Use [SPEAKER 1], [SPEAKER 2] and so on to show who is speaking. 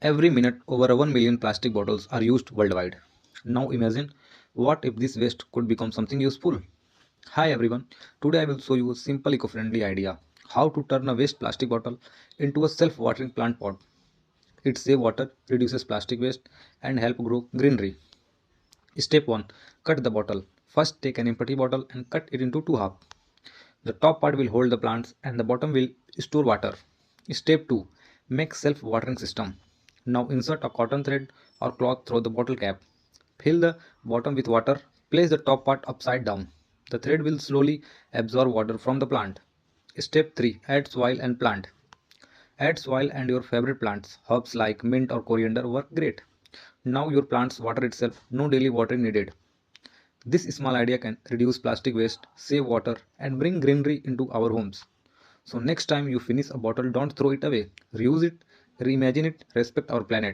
[SPEAKER 1] Every minute, over 1 million plastic bottles are used worldwide. Now imagine what if this waste could become something useful? Hi everyone, today I will show you a simple eco-friendly idea how to turn a waste plastic bottle into a self-watering plant pot. It saves water, reduces plastic waste and help grow greenery. Step 1. Cut the bottle. First take an empty bottle and cut it into two halves. The top part will hold the plants and the bottom will store water. Step 2. Make self-watering system. Now insert a cotton thread or cloth through the bottle cap. Fill the bottom with water. Place the top part upside down. The thread will slowly absorb water from the plant. Step 3. Add soil and plant. Add soil and your favorite plants. Herbs like mint or coriander work great. Now your plants water itself. No daily watering needed. This small idea can reduce plastic waste, save water, and bring greenery into our homes. So, next time you finish a bottle, don't throw it away. Reuse it, reimagine it, respect our planet.